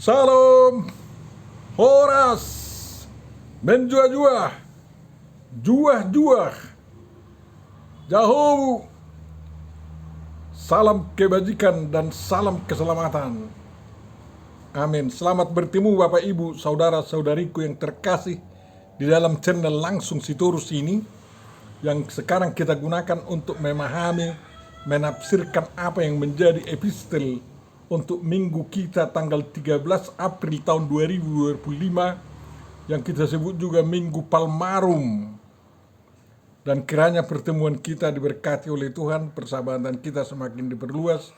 Salam Horas menjua-jua, juah-juah, Jahobu. Salam kebajikan dan salam keselamatan. Amin. Selamat bertemu Bapak Ibu, saudara-saudariku yang terkasih di dalam channel Langsung Sitorus ini, yang sekarang kita gunakan untuk memahami, menafsirkan apa yang menjadi epistel untuk minggu kita tanggal 13 April tahun 2025, yang kita sebut juga Minggu Palmarum. Dan kiranya pertemuan kita diberkati oleh Tuhan, persahabatan kita semakin diperluas.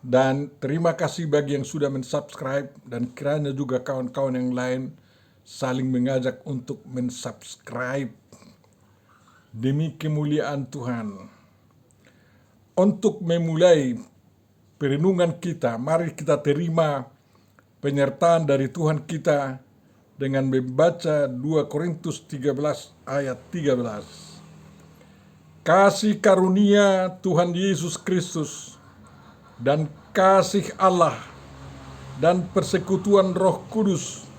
Dan terima kasih bagi yang sudah mensubscribe, dan kiranya juga kawan-kawan yang lain saling mengajak untuk mensubscribe demi kemuliaan Tuhan. Untuk memulai perenungan kita, mari kita terima penyertaan dari Tuhan kita dengan membaca 2 Korintus 13 ayat 13. Kasih karunia Tuhan Yesus Kristus dan kasih Allah dan persekutuan Roh Kudus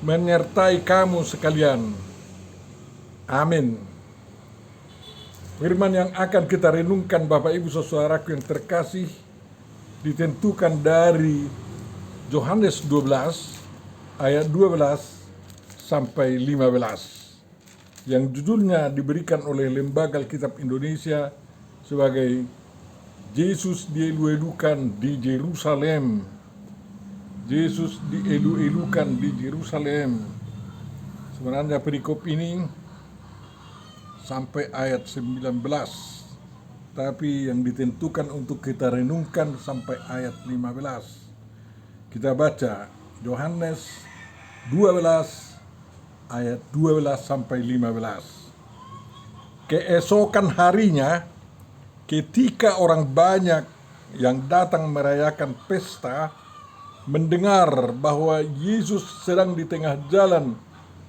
menyertai kamu sekalian. Amin. Firman yang akan kita renungkan Bapak Ibu saudaraku yang terkasih ditentukan dari Yohanes 12 ayat 12 sampai 15, yang judulnya diberikan oleh Lembaga Alkitab Indonesia sebagai Yesus dielu-elukan di Yerusalem. Yesus dielu-elukan di Yerusalem. Sebenarnya perikop ini sampai ayat 19, tapi yang ditentukan untuk kita renungkan sampai ayat 15. Kita baca Yohanes 12 ayat 12 sampai 15. Keesokan harinya, ketika orang banyak yang datang merayakan pesta mendengar bahwa Yesus sedang di tengah jalan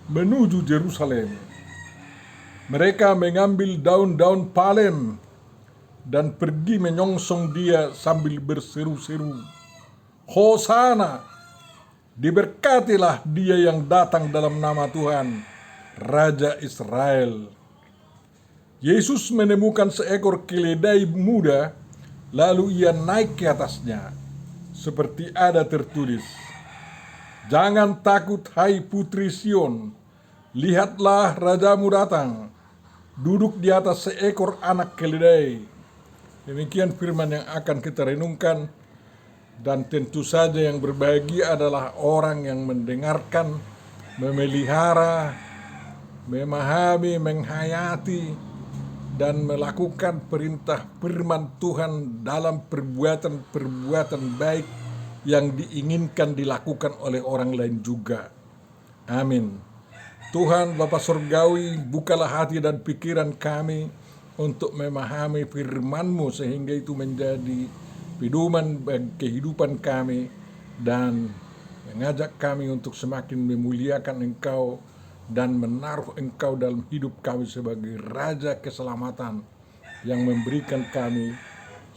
menuju Yerusalem, mereka mengambil daun-daun palem dan pergi menyongsong dia sambil berseru-seru, Hosana, diberkatilah dia yang datang dalam nama Tuhan, Raja Israel. Yesus menemukan seekor keledai muda, lalu ia naik ke atasnya, seperti ada tertulis, Jangan takut hai putri Sion, lihatlah rajamu datang, duduk di atas seekor anak keledai. Demikian firman yang akan kita renungkan, dan tentu saja yang berbahagia adalah orang yang mendengarkan, memelihara, memahami, menghayati, dan melakukan perintah firman Tuhan dalam perbuatan-perbuatan baik yang diinginkan dilakukan oleh orang lain juga. Amin. Tuhan Bapa Surgawi, bukalah hati dan pikiran kami untuk memahami firman-Mu sehingga itu menjadi pedoman bagi kehidupan kami dan mengajak kami untuk semakin memuliakan Engkau dan menaruh Engkau dalam hidup kami sebagai Raja keselamatan yang memberikan kami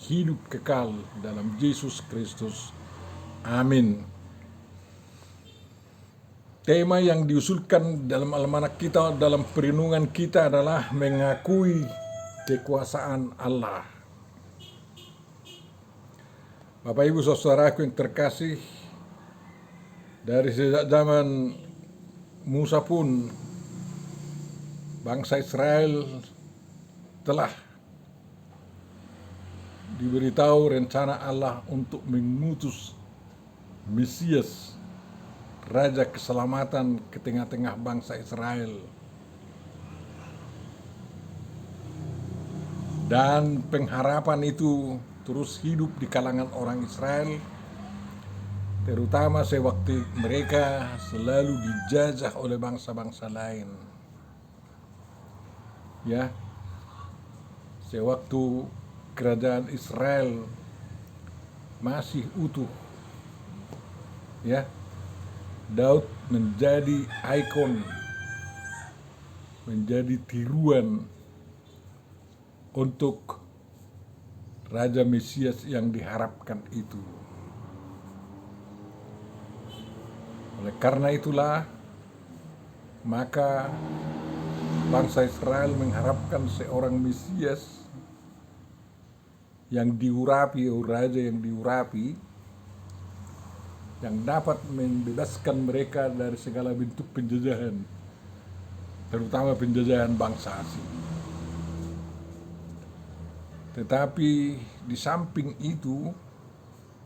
hidup kekal dalam Yesus Kristus. Amin. Tema yang diusulkan dalam almanak kita, dalam perenungan kita adalah mengakui kekuasaan Allah. Bapak Ibu saudaraku yang terkasih, dari sejak zaman Musa pun bangsa Israel telah diberitahu rencana Allah untuk mengutus Mesias, Raja keselamatan ke tengah-tengah bangsa Israel. Dan pengharapan itu terus hidup di kalangan orang Israel, terutama sewaktu mereka selalu dijajah oleh bangsa-bangsa lain. Ya, sewaktu kerajaan Israel masih utuh, ya, Daud menjadi ikon, menjadi tiruan untuk Raja Mesias yang diharapkan itu. Oleh karena itulah, maka bangsa Israel mengharapkan seorang Mesias yang diurapi, raja yang diurapi, yang dapat membebaskan mereka dari segala bentuk penjajahan, terutama penjajahan bangsa asing. Tetapi di samping itu,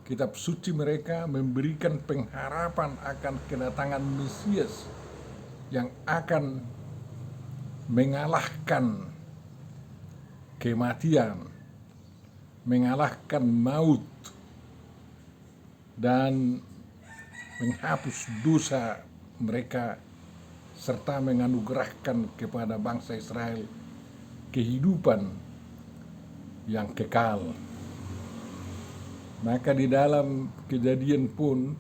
kitab suci mereka memberikan pengharapan akan kedatangan Mesias yang akan mengalahkan kematian, mengalahkan maut, dan menghapus dosa mereka, serta menganugerahkan kepada bangsa Israel kehidupan yang kekal. Maka di dalam Kejadian pun,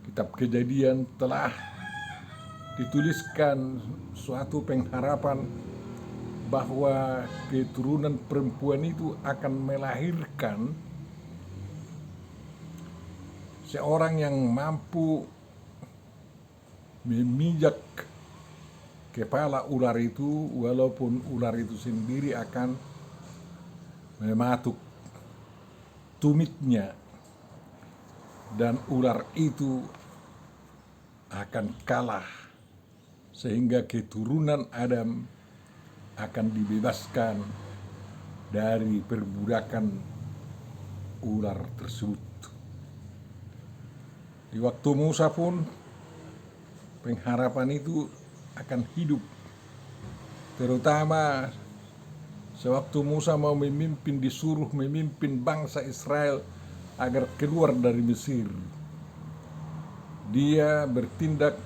kitab Kejadian telah dituliskan suatu pengharapan bahwa keturunan perempuan itu akan melahirkan seorang yang mampu memijak kepala ular itu, walaupun ular itu sendiri akan mematuk tumitnya, dan ular itu akan kalah, sehingga keturunan Adam akan dibebaskan dari perbudakan ular tersebut. Di waktu Musa pun pengharapan itu akan hidup, terutama sewaktu Musa mau memimpin, disuruh memimpin bangsa Israel agar keluar dari Mesir. Dia bertindak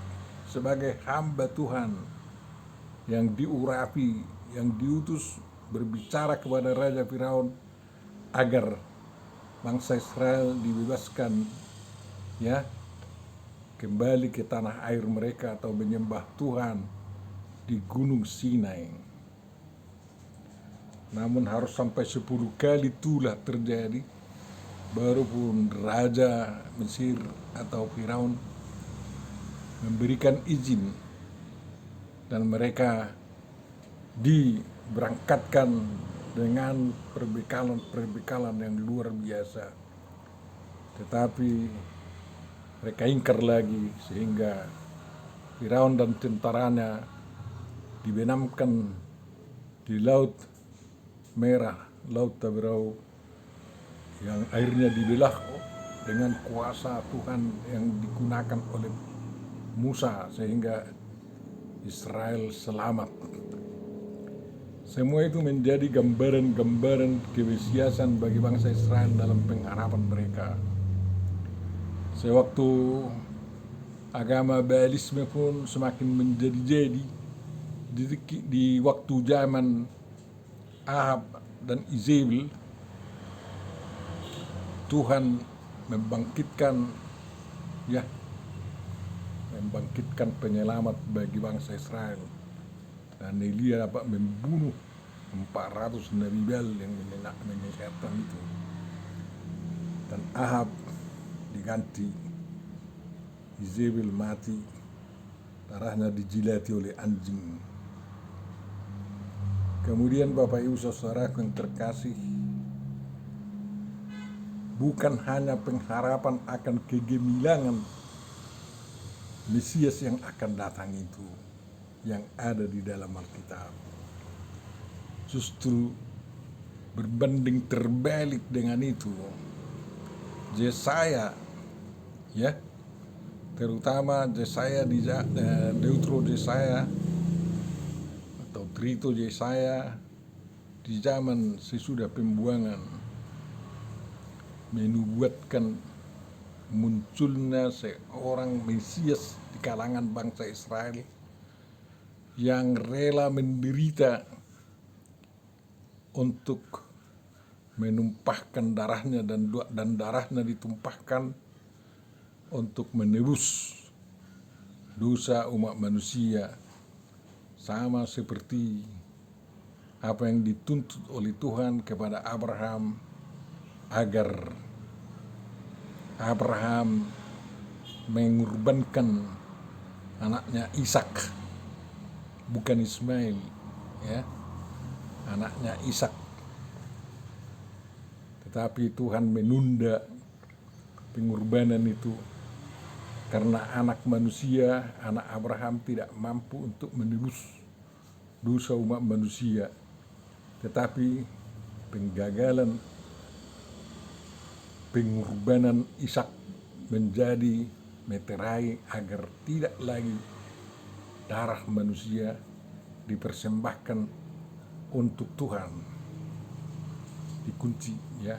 sebagai hamba Tuhan yang diurapi, yang diutus berbicara kepada Raja Firaun agar bangsa Israel dibebaskan, ya, kembali ke tanah air mereka atau menyembah Tuhan di Gunung Sinai. Namun harus sampai 10 kali itulah terjadi, baru pun Raja Mesir atau Firaun memberikan izin dan mereka diberangkatkan dengan perbekalan yang luar biasa. Tetapi mereka ingkar lagi, sehingga Firaun dan tentaranya dibenamkan di Laut Merah, Laut Taberau, yang airnya dibelah dengan kuasa Tuhan yang digunakan oleh Musa, sehingga Israel selamat. Semua itu menjadi gambaran-gambaran kebiasaan bagi bangsa Israel dalam pengharapan mereka. Sewaktu agama Baalisme pun semakin menjadi-jadi di waktu zaman Ahab dan Izebel, Tuhan membangkitkan penyelamat bagi bangsa Israel, dan Elia dapat membunuh 400 Nabi Baal yang menyesatkan itu, dan Ahab diganti, Izebel mati, darahnya dijilati oleh anjing. Kemudian Bapak Ibu Saudara yang terkasih, bukan hanya pengharapan akan kegemilangan Mesias yang akan datang itu yang ada di dalam Alkitab, justru berbanding terbalik dengan itu. Yesaya, ya, terutama Yesaya di Deutero Yesaya atau Trito Yesaya di zaman sesudah pembuangan menubuatkan munculnya seorang Mesias di kalangan bangsa Israel yang rela menderita untuk menumpahkan darahnya, dan darahnya ditumpahkan untuk menebus dosa umat manusia, sama seperti apa yang dituntut oleh Tuhan kepada Abraham, agar Abraham mengorbankan anaknya Ishak, bukan Ismail, ya, anaknya Ishak. Tetapi Tuhan menunda pengorbanan itu karena anak manusia, anak Abraham tidak mampu untuk menebus dosa umat manusia. Tetapi penggagalan pengorbanan Ishak menjadi meterai agar tidak lagi darah manusia dipersembahkan untuk Tuhan, dikunci, ya.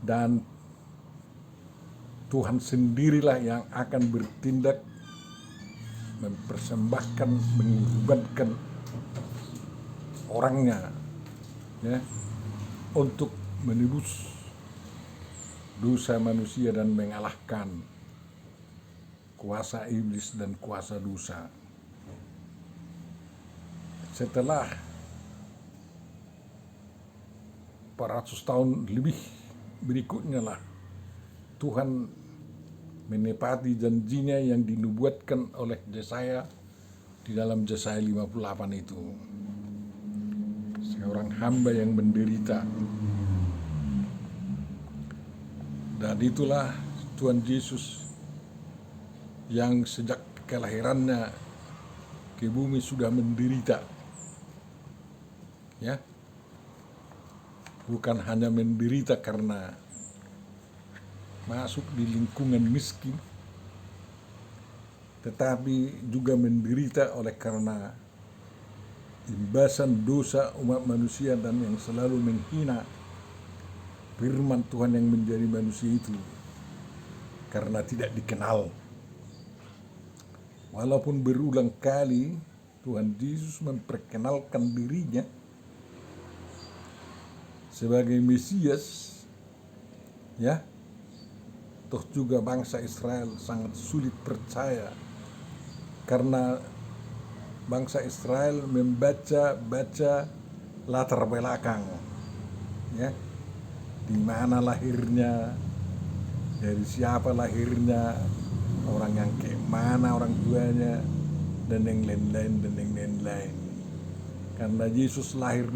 Dan Tuhan sendirilah yang akan bertindak mempersembahkan, mengorbankan orangnya, ya, untuk menebus dosa manusia dan mengalahkan kuasa iblis dan kuasa dosa. Setelah 400 tahun lebih berikutnya lah Tuhan menepati janjinya yang dinubuatkan oleh Yesaya di dalam Yesaya 58 itu. Seorang hamba yang menderita. Dan itulah Tuhan Yesus yang sejak kelahirannya ke bumi sudah menderita. Ya. Bukan hanya menderita karena masuk di lingkungan miskin, tetapi juga menderita oleh karena imbasan dosa umat manusia dan yang selalu menghina firman Tuhan yang menjadi manusia itu karena tidak dikenal. Walaupun berulang kali Tuhan Yesus memperkenalkan dirinya sebagai Mesias, ya, toh juga bangsa Israel sangat sulit percaya karena bangsa Israel membaca latar belakang, ya, di mana lahirnya, dari siapa lahirnya, orang yang kayak mana orang tuanya, dan yang lain-lain. Karena Yesus lahir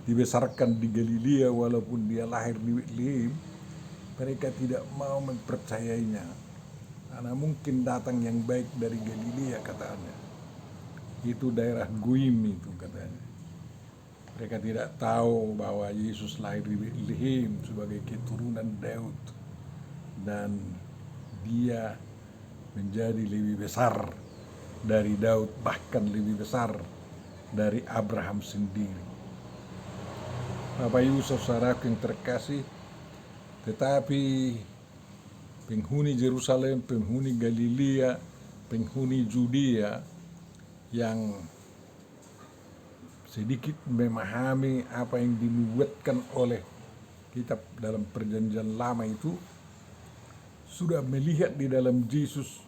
dibesarkan di Galilea, walaupun dia lahir di Betlehem, mereka tidak mau mempercayainya. Karena mungkin datang yang baik dari Galilea katanya. Itu daerah Goim itu katanya. Mereka tidak tahu bahwa Yesus lahir di Betlehem sebagai keturunan Daud. Dan dia menjadi lebih besar dari Daud, bahkan lebih besar dari Abraham sendiri. Bapak Ibu saudaraku yang terkasih, tetapi penghuni Yerusalem, penghuni Galilea, penghuni Judea yang sedikit memahami apa yang dinubuatkan oleh kitab dalam perjanjian lama itu sudah melihat di dalam Yesus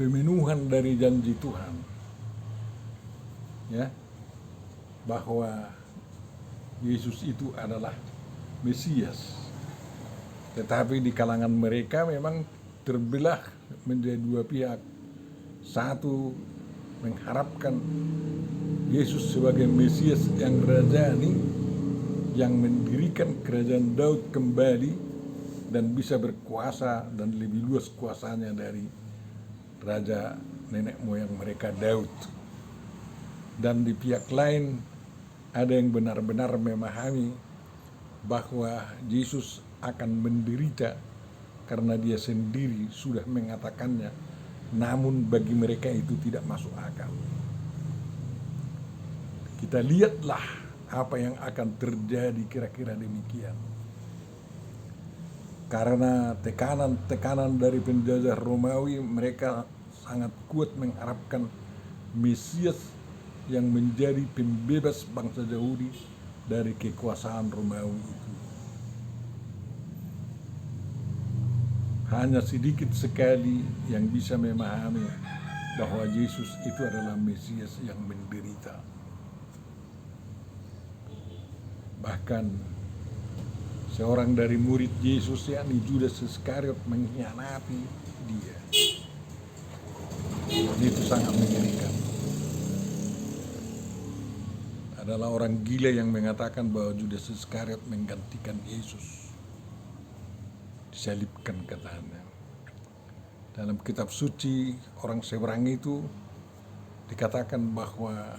pemenuhan dari janji Tuhan, ya, bahwa Yesus itu adalah Mesias. Tetapi di kalangan mereka memang terbelah menjadi dua pihak. Satu mengharapkan Yesus sebagai Mesias yang rajani, yang mendirikan kerajaan Daud kembali dan bisa berkuasa dan lebih luas kuasanya dari raja nenek moyang mereka Daud. Dan di pihak lain ada yang benar-benar memahami bahwa Yesus akan menderita karena dia sendiri sudah mengatakannya, namun bagi mereka itu tidak masuk akal. Kita lihatlah apa yang akan terjadi, kira-kira demikian. Karena tekanan dari penjajah Romawi, mereka sangat kuat mengharapkan Mesias yang menjadi pembebas bangsa Yahudi dari kekuasaan Romawi itu. Hanya sedikit sekali yang bisa memahami bahwa Yesus itu adalah Mesias yang menderita. Bahkan seorang dari murid Yesus yakni Judas Iskariot mengkhianati dia. Dan itu sangat mengerikan. Adalah orang gila yang mengatakan bahwa Judas Iskariot menggantikan Yesus. Disalibkan katanya. Dalam kitab suci orang seberang itu dikatakan bahwa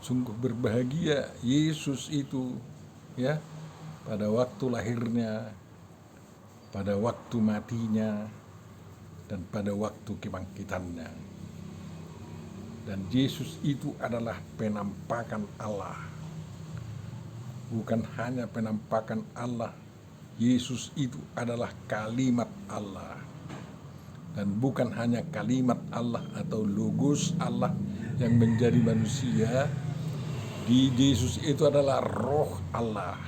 sungguh berbahagia Yesus itu ya pada waktu lahirnya, pada waktu matinya, dan pada waktu kebangkitannya. Dan Yesus itu adalah penampakan Allah. Bukan hanya penampakan Allah, Yesus itu adalah kalimat Allah. Dan bukan hanya kalimat Allah atau logos Allah yang menjadi manusia. Di Yesus itu adalah roh Allah.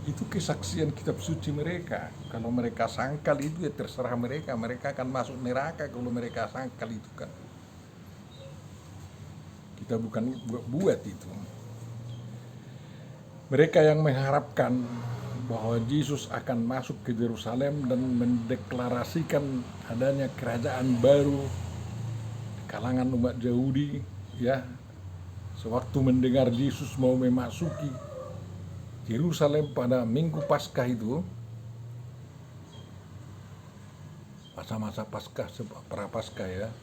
Itu kesaksian kitab suci mereka. Kalau mereka sangkal itu ya terserah mereka. Mereka akan masuk neraka kalau mereka sangkal itu kan. Kita bukan buat itu. Mereka yang mengharapkan bahwa Yesus akan masuk ke Yerusalem dan mendeklarasikan adanya kerajaan baru di kalangan umat Yahudi, ya, sewaktu mendengar Yesus mau memasuki Yerusalem pada Minggu Paskah itu, masa-masa Paskah, pra-Paskah ya,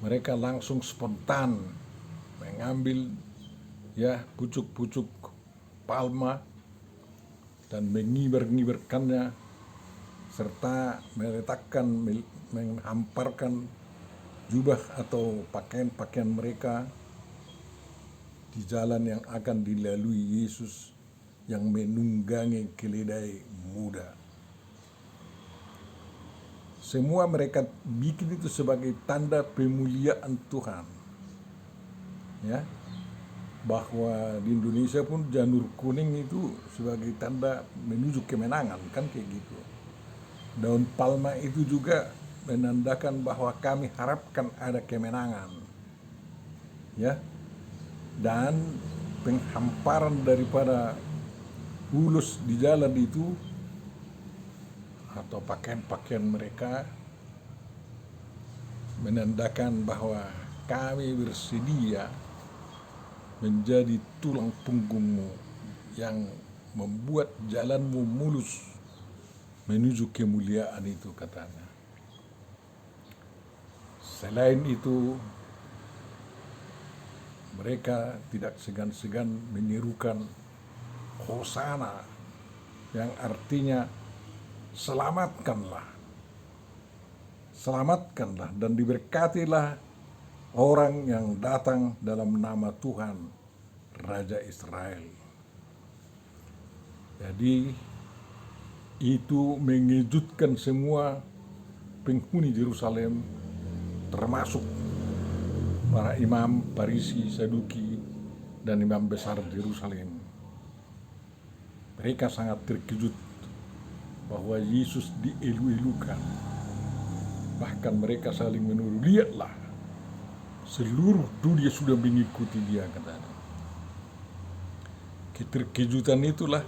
mereka langsung spontan mengambil ya pucuk-pucuk palma dan mengibar-ngibarkannya serta meletakkan, menghamparkan jubah atau pakaian-pakaian mereka di jalan yang akan dilalui Yesus yang menunggangi keledai muda. Semua mereka bikin itu sebagai tanda pemuliaan Tuhan. Ya. Bahwa di Indonesia pun janur kuning itu sebagai tanda menuju kemenangan, kan kayak gitu. Daun palma itu juga menandakan bahwa kami harapkan ada kemenangan. Ya. Dan penghamparan daripada ulus di jalan itu atau pakaian-pakaian mereka menandakan bahwa kami bersedia menjadi tulang punggungmu yang membuat jalanmu mulus menuju kemuliaan itu, katanya. Selain itu, mereka tidak segan-segan menyerukan Hosana yang artinya selamatkanlah. Selamatkanlah dan diberkatilah orang yang datang dalam nama Tuhan, Raja Israel. Jadi itu mengejutkan semua penghuni Yerusalem, termasuk para imam, Farisi, Saduki, dan imam besar Yerusalem. Mereka sangat terkejut bahwa Yesus dielu-elukan. Bahkan mereka saling menuduh, lihatlah, seluruh dunia sudah mengikuti dia, katanya. Keterkejutan itulah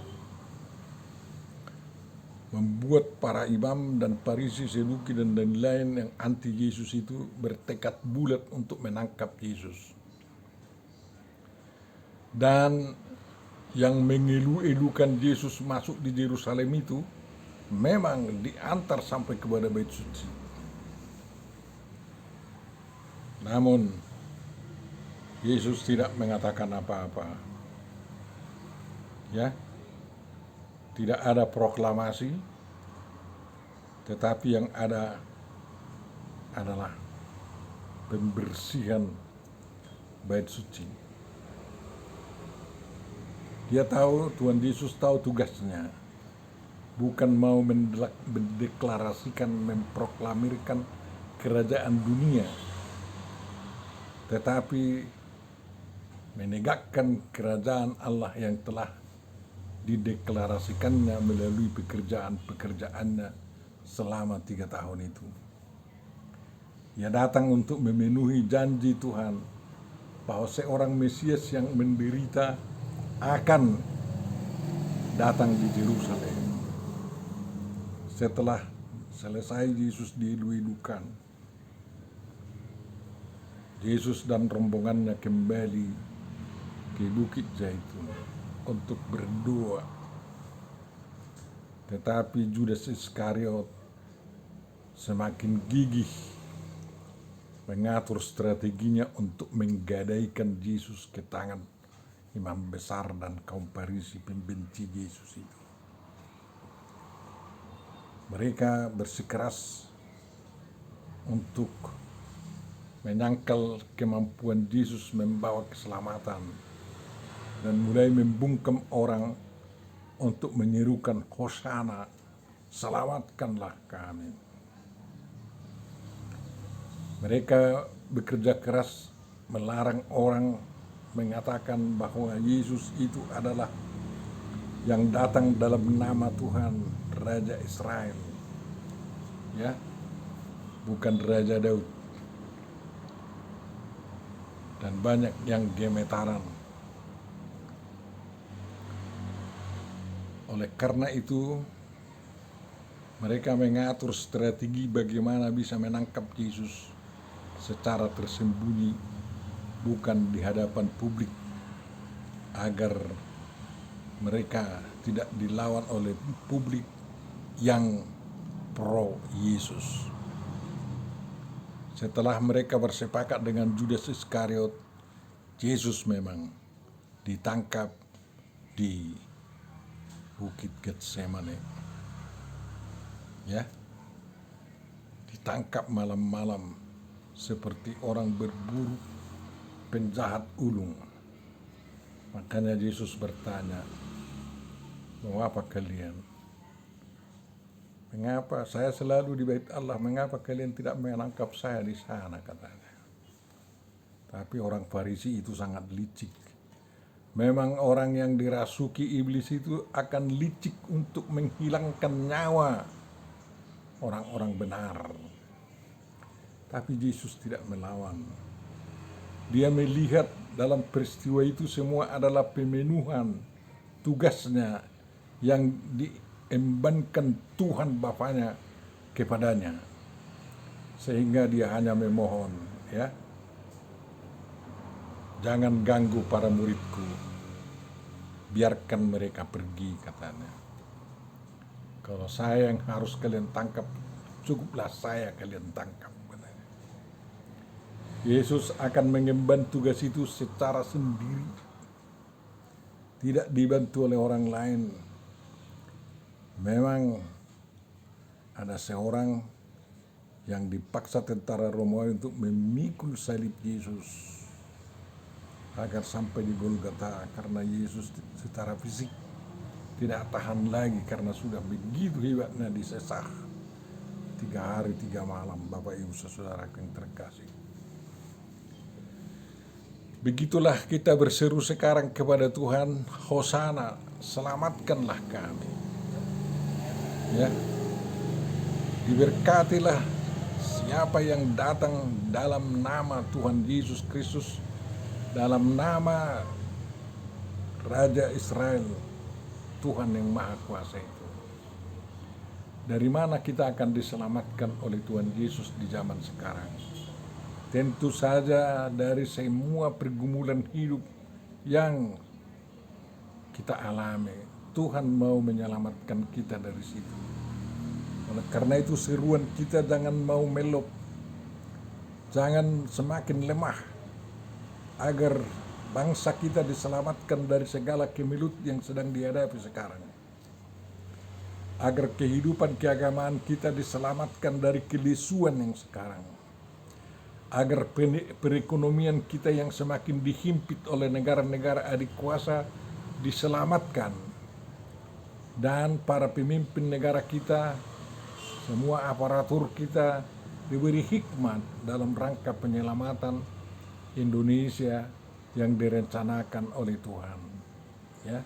membuat para imam dan Farisi, Saduki dan lain-lain yang anti Yesus itu bertekad bulat untuk menangkap Yesus. Dan yang mengelu-elukan Yesus masuk di Yerusalem itu memang diantar sampai kepada Bait Suci. Namun Yesus tidak mengatakan apa-apa. Ya. Tidak ada proklamasi, tetapi yang ada adalah pembersihan Bait Suci. Dia tahu, Tuhan Yesus tahu tugasnya. Bukan mau mendeklarasikan, memproklamirkan kerajaan dunia, tetapi menegakkan kerajaan Allah yang telah dideklarasikannya melalui pekerjaan-pekerjaannya selama 3 tahun itu. Ia datang untuk memenuhi janji Tuhan bahwa seorang Mesias yang menderita akan datang di Yerusalem. Setelah selesai Yesus dihidu-hidukan, Yesus dan rombongannya kembali ke Bukit Zaitun untuk berdoa. Tetapi Judas Iskariot semakin gigih mengatur strateginya untuk menggadaikan Yesus ke tangan imam besar dan kaum Farisi pembenci Yesus itu. Mereka bersikeras untuk menyangkal kemampuan Yesus membawa keselamatan dan mulai membungkam orang untuk menyerukan Hosana, selamatkanlah kami. Mereka bekerja keras melarang orang mengatakan bahwa Yesus itu adalah yang datang dalam nama Tuhan, Raja Israel, ya, bukan Raja Daud. Dan banyak yang gemetaran. Oleh karena itu, mereka mengatur strategi bagaimana bisa menangkap Yesus secara tersembunyi, bukan di hadapan publik, agar mereka tidak dilawan oleh publik yang pro Yesus. Setelah mereka bersepakat dengan Judas Iskariot, Yesus memang ditangkap di Bukit Getsemane. Ya, ditangkap malam-malam seperti orang berburu penjahat ulung. Makanya Yesus bertanya, "Mau apa kalian? Mengapa saya selalu di bait Allah, mengapa kalian tidak menangkap saya di sana?" katanya. Tapi orang Farisi itu sangat licik. Memang orang yang dirasuki iblis itu akan licik untuk menghilangkan nyawa orang-orang benar. Tapi Yesus tidak melawan. Dia melihat dalam peristiwa itu semua adalah pemenuhan tugasnya yang diembankan Tuhan Bapanya kepadanya, sehingga dia hanya memohon, ya, "Jangan ganggu para muridku, biarkan mereka pergi," katanya. "Kalau saya yang harus kalian tangkap, cukuplah saya kalian tangkap," katanya. Yesus akan mengemban tugas itu secara sendiri, tidak dibantu oleh orang lain. Memang ada seorang yang dipaksa tentara Romawi untuk memikul salib Yesus agar sampai di Golgota, karena Yesus secara fisik tidak tahan lagi karena sudah begitu hebatnya disesah 3 hari 3 malam. Bapak Ibu saudara yang terkasih, begitulah kita berseru sekarang kepada Tuhan, "Hosana, selamatkanlah kami." Ya, diberkatilah siapa yang datang dalam nama Tuhan Yesus Kristus, dalam nama Raja Israel, Tuhan yang Maha Kuasa itu. Dari mana kita akan diselamatkan oleh Tuhan Yesus di zaman sekarang? Tentu saja dari semua pergumulan hidup yang kita alami. Tuhan mau menyelamatkan kita dari situ. Oleh karena itu seruan kita, jangan mau melop, jangan semakin lemah, agar bangsa kita diselamatkan dari segala kemelut yang sedang dihadapi sekarang. Agar kehidupan keagamaan kita diselamatkan dari kelesuan yang sekarang. Agar perekonomian kita yang semakin dihimpit oleh negara-negara adik kuasa diselamatkan. Dan para pemimpin negara kita, semua aparatur kita diberi hikmat dalam rangka penyelamatan Indonesia yang direncanakan oleh Tuhan, ya.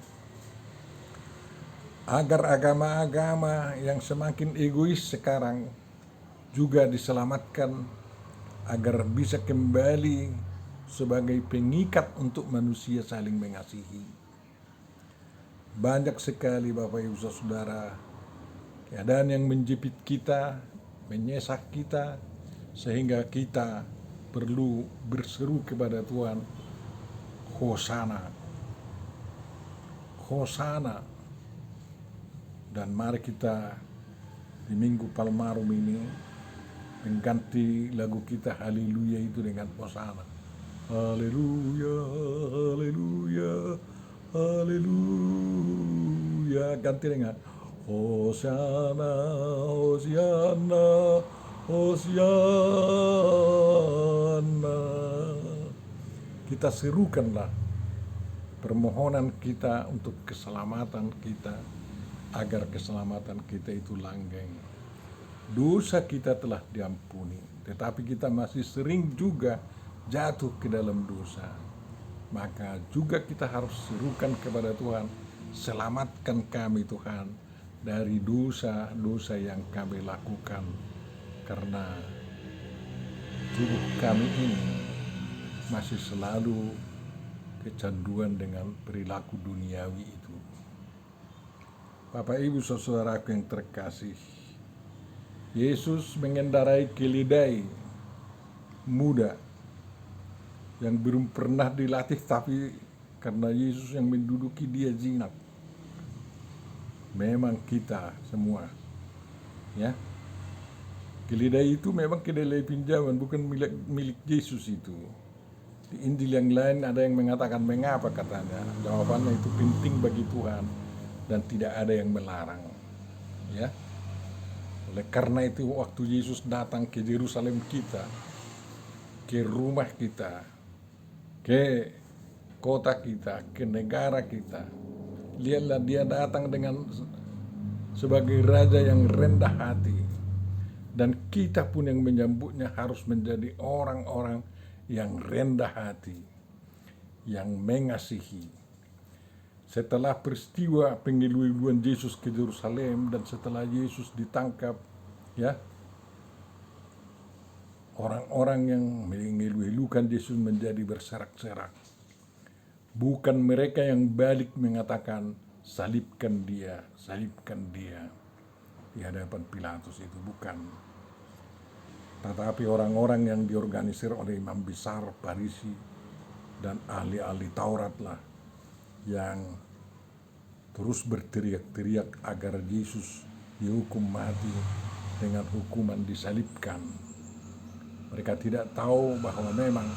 Agar agama-agama yang semakin egois sekarang juga diselamatkan, agar bisa kembali sebagai pengikat untuk manusia saling mengasihi. Banyak sekali Bapak Ibu Saudara keadaan yang menjepit kita, menyesak kita, sehingga kita perlu berseru kepada Tuhan, Hosana, Hosana. Dan mari kita di Minggu Palmarum ini mengganti lagu kita Haleluya itu dengan Hosana. Haleluya, haleluya, haleluya. Ganti dengan Hosana, Hosiana, Hosiana. Kita serukanlah permohonan kita untuk keselamatan kita, agar keselamatan kita itu langgeng. Dosa kita telah diampuni, tetapi kita masih sering juga jatuh ke dalam dosa. Maka juga kita harus serukan kepada Tuhan, selamatkan kami Tuhan dari dosa-dosa yang kami lakukan, karena tubuh kami ini masih selalu kecanduan dengan perilaku duniawi itu. Bapak Ibu Saudaraku yang terkasih, Yesus mengendarai keledai muda yang belum pernah dilatih, tapi karena Yesus yang menduduki dia jinak. Memang kita semua, ya, keledai itu memang keledai pinjaman, bukan milik Yesus itu. Di Injil yang lain ada yang mengatakan mengapa, katanya. Jawabannya itu penting bagi Tuhan dan tidak ada yang melarang, ya. Oleh karena itu waktu Yesus datang ke Yerusalem kita, ke rumah kita, ke kota kita, ke negara kita, lihatlah dia datang dengan sebagai raja yang rendah hati. Dan kita pun yang menyambutnya harus menjadi orang-orang yang rendah hati, yang mengasihi. Setelah peristiwa pengeluaran Yesus ke Yerusalem dan setelah Yesus ditangkap, ya, orang-orang yang mengeluh-elukan Yesus menjadi berserak-serak. Bukan mereka yang balik mengatakan salibkan dia di hadapan Pilatus, itu bukan. Tetapi orang-orang yang diorganisir oleh imam besar, Farisi, dan ahli-ahli Taurat lah yang terus berteriak-teriak agar Yesus dihukum mati dengan hukuman disalibkan. Mereka tidak tahu bahwa memang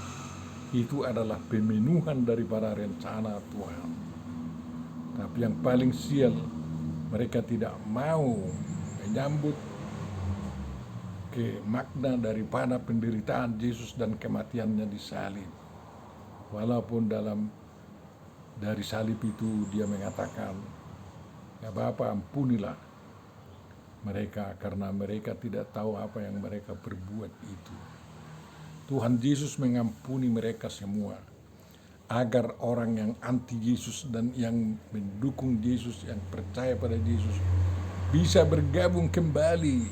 itu adalah pemenuhan daripada rencana Tuhan. Tapi yang paling sial, mereka tidak mau menyambut ke makna daripada penderitaan Yesus dan kematiannya di salib. Walaupun dari salib itu dia mengatakan, ya Bapa, ampunilah mereka karena mereka tidak tahu apa yang mereka perbuat itu. Tuhan Yesus mengampuni mereka semua, agar orang yang anti Yesus dan yang mendukung Yesus, yang percaya pada Yesus, bisa bergabung kembali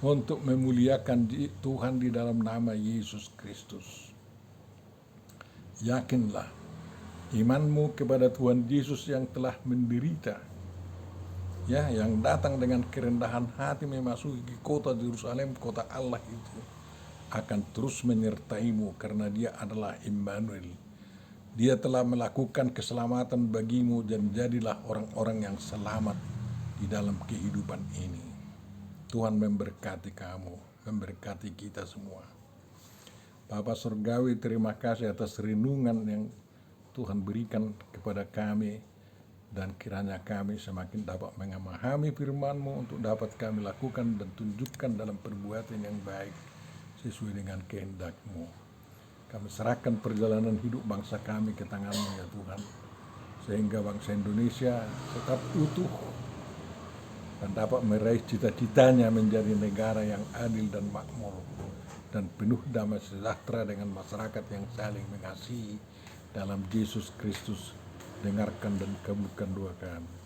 untuk memuliakan Tuhan di dalam nama Yesus Kristus. Yakinlah imanmu kepada Tuhan Yesus yang telah menderita, ya, yang datang dengan kerendahan hati memasuki kota Yerusalem, kota Allah itu, akan terus menyertaimu karena dia adalah Immanuel. Dia telah melakukan keselamatan bagimu dan jadilah orang-orang yang selamat di dalam kehidupan ini. Tuhan memberkati kamu, memberkati kita semua. Bapa Surgawi, terima kasih atas renungan yang Tuhan berikan kepada kami, dan kiranya kami semakin dapat memahami firman-Mu untuk dapat kami lakukan dan tunjukkan dalam perbuatan yang baik sesuai dengan kehendak-Mu. Kami serahkan perjalanan hidup bangsa kami ke tangan-Mu, ya Tuhan, sehingga bangsa Indonesia tetap utuh dan dapat meraih cita-citanya menjadi negara yang adil dan makmur dan penuh damai sejahtera dengan masyarakat yang saling mengasihi dalam Yesus Kristus. Dengarkan dan kabulkan doa kami.